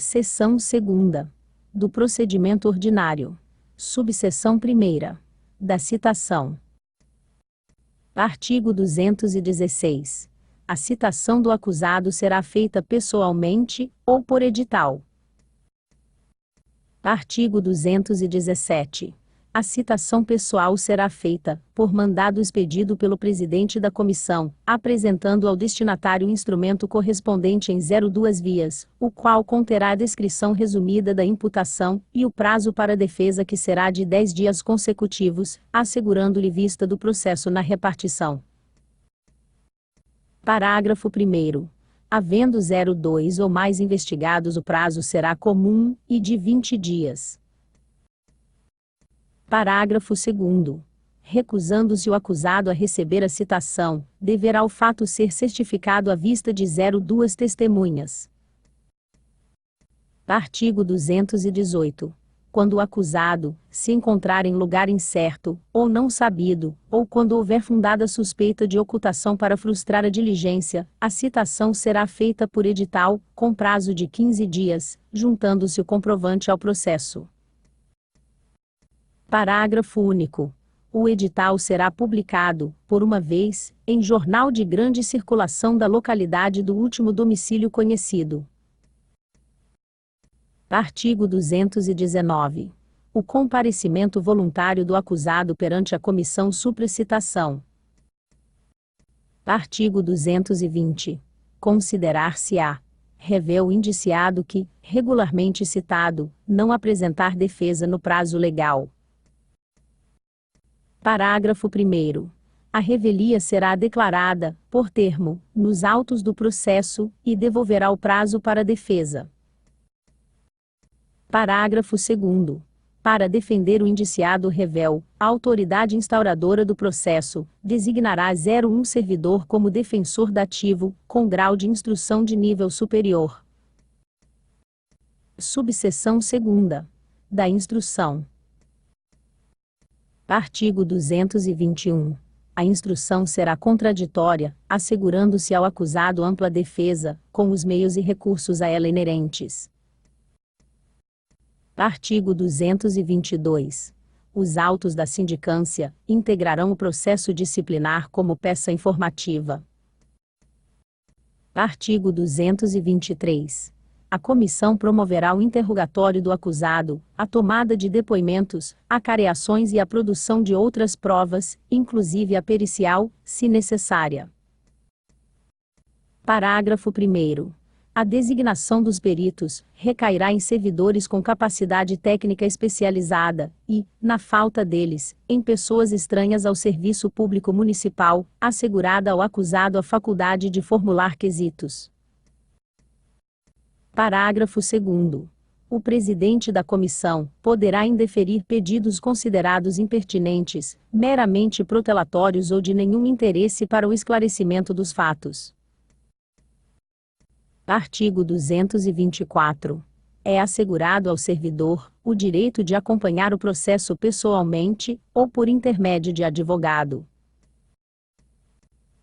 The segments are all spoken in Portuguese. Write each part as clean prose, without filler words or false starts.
Seção 2ª. Do procedimento ordinário. Subseção 1ª. Da citação. Artigo 216. A citação do acusado será feita pessoalmente, ou por edital. Artigo 217. A citação pessoal será feita, por mandado expedido pelo presidente da comissão, apresentando ao destinatário o instrumento correspondente em 02 vias, o qual conterá a descrição resumida da imputação, e o prazo para a defesa que será de 10 dias consecutivos, assegurando-lhe vista do processo na repartição. Parágrafo 1º. Havendo 02 ou mais investigados, o prazo será comum, e de 20 dias. Parágrafo 2º. Recusando-se o acusado a receber a citação, deverá o fato ser certificado à vista de 02 testemunhas. Artigo 218. Quando o acusado se encontrar em lugar incerto, ou não sabido, ou quando houver fundada suspeita de ocultação para frustrar a diligência, a citação será feita por edital, com prazo de 15 dias, juntando-se o comprovante ao processo. Parágrafo único. O edital será publicado, por uma vez, em jornal de grande circulação da localidade do último domicílio conhecido. Artigo 219. O comparecimento voluntário do acusado perante a comissão supracitação. Artigo 220. Considerar-se-á réu o indiciado que, regularmente citado, não apresentar defesa no prazo legal. Parágrafo 1º. A revelia será declarada, por termo, nos autos do processo, e devolverá o prazo para a defesa. Parágrafo 2º. Para defender o indiciado réu, a autoridade instauradora do processo designará 01 servidor como defensor dativo, com grau de instrução de nível superior. Subseção 2ª. Da instrução. Artigo 221. A instrução será contraditória, assegurando-se ao acusado ampla defesa, com os meios e recursos a ela inerentes. Artigo 222. Os autos da sindicância integrarão o processo disciplinar como peça informativa. Artigo 223. A comissão promoverá o interrogatório do acusado, a tomada de depoimentos, acareações e a produção de outras provas, inclusive a pericial, se necessária. Parágrafo 1º. A designação dos peritos recairá em servidores com capacidade técnica especializada e, na falta deles, em pessoas estranhas ao serviço público municipal, assegurada ao acusado a faculdade de formular quesitos. Parágrafo 2º. O presidente da comissão poderá indeferir pedidos considerados impertinentes, meramente protelatórios ou de nenhum interesse para o esclarecimento dos fatos. Artigo 224. É assegurado ao servidor o direito de acompanhar o processo pessoalmente, ou por intermédio de advogado.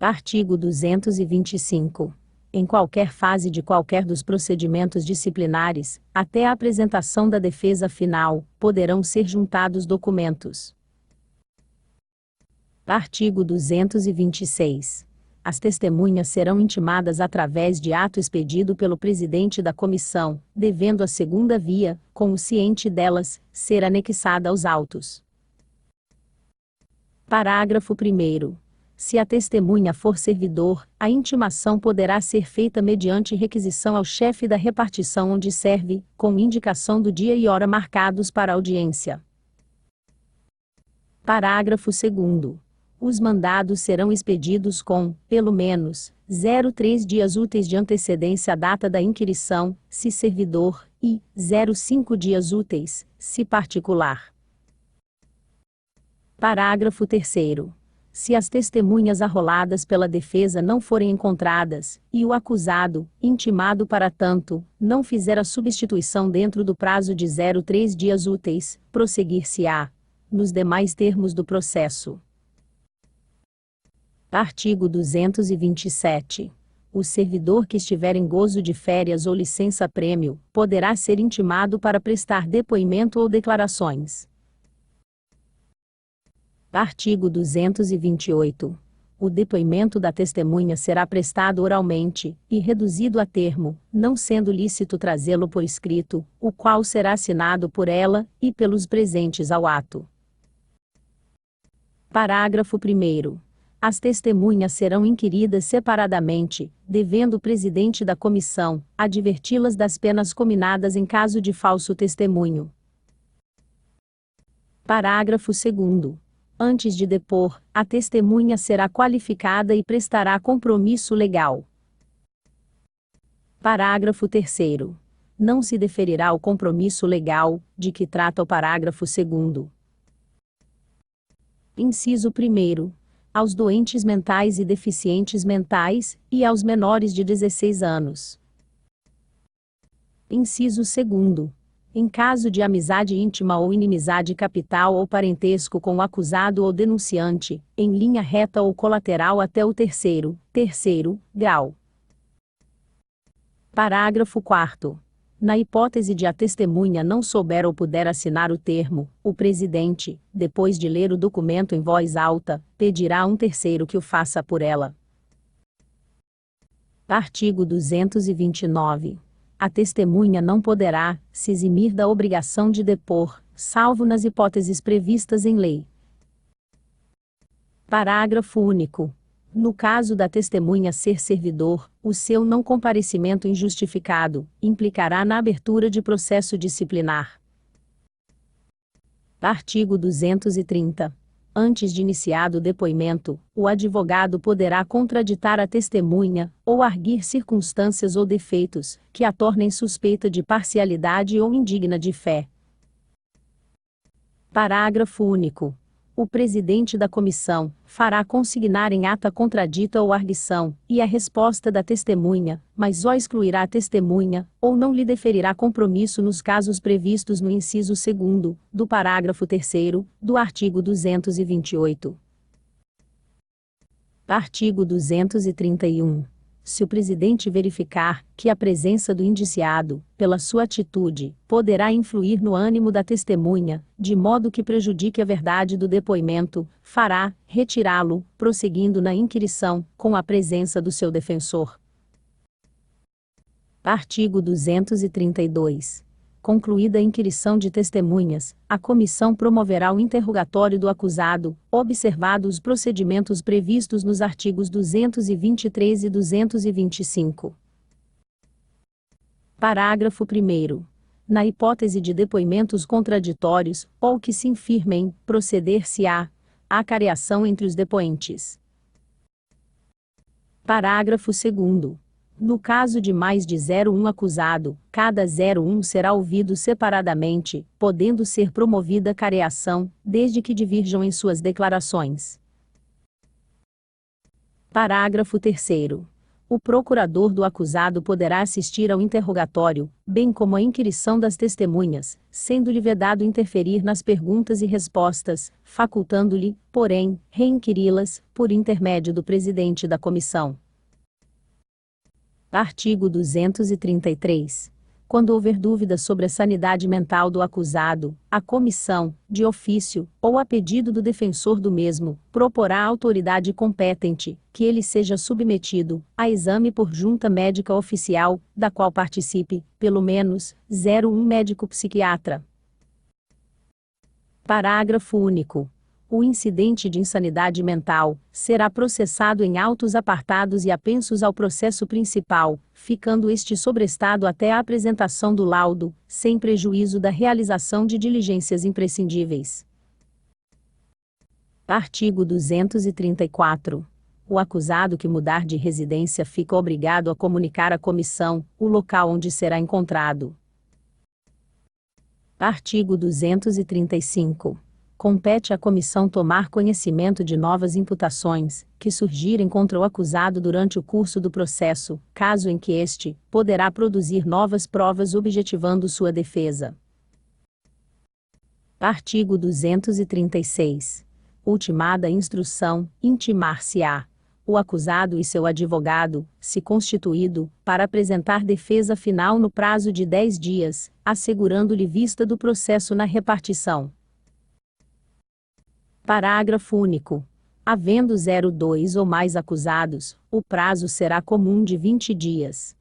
Artigo 225. Em qualquer fase de qualquer dos procedimentos disciplinares, até a apresentação da defesa final, poderão ser juntados documentos. Artigo 226. As testemunhas serão intimadas através de ato expedido pelo presidente da comissão, devendo a segunda via, com o ciente delas, ser anexada aos autos. Parágrafo 1º. Se a testemunha for servidor, a intimação poderá ser feita mediante requisição ao chefe da repartição onde serve, com indicação do dia e hora marcados para a audiência. Parágrafo 2º. Os mandados serão expedidos com, pelo menos, 03 dias úteis de antecedência à data da inquirição, se servidor, e 05 dias úteis, se particular. Parágrafo 3º. Se as testemunhas arroladas pela defesa não forem encontradas, e o acusado, intimado para tanto, não fizer a substituição dentro do prazo de 03 dias úteis, prosseguir-se-á, nos demais termos do processo. Artigo 227. O servidor que estiver em gozo de férias ou licença-prêmio, poderá ser intimado para prestar depoimento ou declarações. Artigo 228. O depoimento da testemunha será prestado oralmente, e reduzido a termo, não sendo lícito trazê-lo por escrito, o qual será assinado por ela, e pelos presentes ao ato. Parágrafo 1º. As testemunhas serão inquiridas separadamente, devendo o presidente da comissão adverti-las das penas cominadas em caso de falso testemunho. Parágrafo 2º. Antes de depor, a testemunha será qualificada e prestará compromisso legal. Parágrafo 3º. Não se deferirá o compromisso legal, de que trata o parágrafo 2º. Inciso 1º. Aos doentes mentais e deficientes mentais, e aos menores de 16 anos. Inciso 2º. Em caso de amizade íntima ou inimizade capital ou parentesco com o acusado ou denunciante, em linha reta ou colateral até o terceiro grau. Parágrafo 4º. Na hipótese de a testemunha não souber ou puder assinar o termo, o presidente, depois de ler o documento em voz alta, pedirá a um terceiro que o faça por ela. Artigo 229. A testemunha não poderá se eximir da obrigação de depor, salvo nas hipóteses previstas em lei. Parágrafo único. No caso da testemunha ser servidor, o seu não comparecimento injustificado implicará na abertura de processo disciplinar. Artigo 230. Antes de iniciado o depoimento, o advogado poderá contraditar a testemunha, ou arguir circunstâncias ou defeitos, que a tornem suspeita de parcialidade ou indigna de fé. Parágrafo único. O presidente da comissão fará consignar em ata contradita ou arguição, e a resposta da testemunha, mas só excluirá a testemunha, ou não lhe deferirá compromisso nos casos previstos no inciso 2º, do parágrafo 3º, do artigo 228. Artigo 231. Se o presidente verificar que a presença do indiciado, pela sua atitude, poderá influir no ânimo da testemunha, de modo que prejudique a verdade do depoimento, fará retirá-lo, prosseguindo na inquirição, com a presença do seu defensor. Artigo 232. Concluída a inquirição de testemunhas, a comissão promoverá o interrogatório do acusado, observados os procedimentos previstos nos artigos 223 e 225. Parágrafo 1º. Na hipótese de depoimentos contraditórios, ou que se infirmem, proceder-se-á à careação entre os depoentes. Parágrafo 2º. No caso de mais de 01 acusado, cada 01 será ouvido separadamente, podendo ser promovida careação, desde que divirjam em suas declarações. Parágrafo 3º. O procurador do acusado poderá assistir ao interrogatório, bem como à inquirição das testemunhas, sendo-lhe vedado interferir nas perguntas e respostas, facultando-lhe, porém, reinquiri-las, por intermédio do presidente da comissão. Artigo 233. Quando houver dúvida sobre a sanidade mental do acusado, a comissão, de ofício, ou a pedido do defensor do mesmo, proporá à autoridade competente, que ele seja submetido, a exame por junta médica oficial, da qual participe, pelo menos, 01 médico psiquiatra. Parágrafo único. O incidente de insanidade mental será processado em autos apartados e apensos ao processo principal, ficando este sobrestado até a apresentação do laudo, sem prejuízo da realização de diligências imprescindíveis. Artigo 234. O acusado que mudar de residência fica obrigado a comunicar à comissão o local onde será encontrado. Artigo 235. Compete à comissão tomar conhecimento de novas imputações, que surgirem contra o acusado durante o curso do processo, caso em que este poderá produzir novas provas objetivando sua defesa. Artigo 236. Ultimada a instrução, intimar-se-á o acusado e seu advogado, se constituído, para apresentar defesa final no prazo de 10 dias, assegurando-lhe vista do processo na repartição. Parágrafo único. Havendo 02 ou mais acusados, o prazo será comum de 20 dias.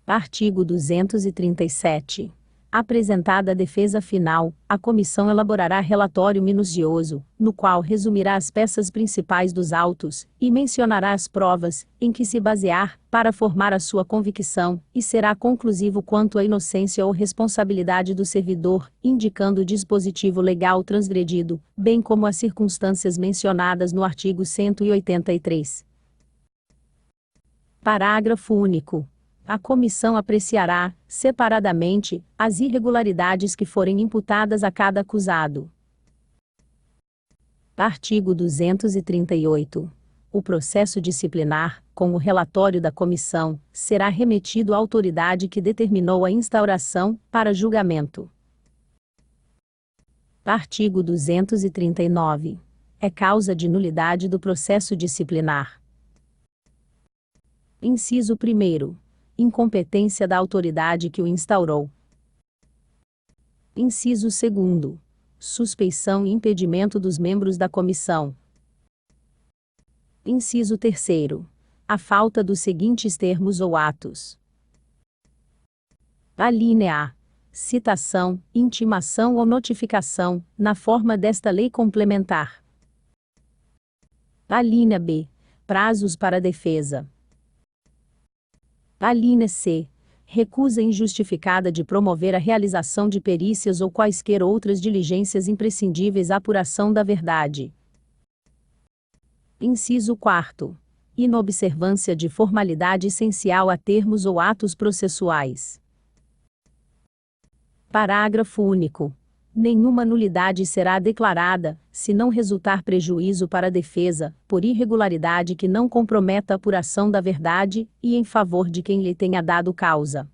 Artigo 237. Apresentada a defesa final, a comissão elaborará relatório minucioso, no qual resumirá as peças principais dos autos, e mencionará as provas, em que se basear, para formar a sua convicção, e será conclusivo quanto à inocência ou responsabilidade do servidor, indicando o dispositivo legal transgredido, bem como as circunstâncias mencionadas no artigo 183. Parágrafo único. A comissão apreciará, separadamente, as irregularidades que forem imputadas a cada acusado. Artigo 238. O processo disciplinar, com o relatório da comissão, será remetido à autoridade que determinou a instauração, para julgamento. Artigo 239. É causa de nulidade do processo disciplinar. Inciso 1º. Incompetência da autoridade que o instaurou. Inciso 2º. Suspeição e impedimento dos membros da comissão. Inciso 3º. A falta dos seguintes termos ou atos. Alínea A. Citação, intimação ou notificação, na forma desta lei complementar. Alínea B. Prazos para defesa. Alínea C. Recusa injustificada de promover a realização de perícias ou quaisquer outras diligências imprescindíveis à apuração da verdade. Inciso 4º. Inobservância de formalidade essencial a termos ou atos processuais. Parágrafo único. Nenhuma nulidade será declarada, se não resultar prejuízo para a defesa, por irregularidade que não comprometa a apuração da verdade, e em favor de quem lhe tenha dado causa.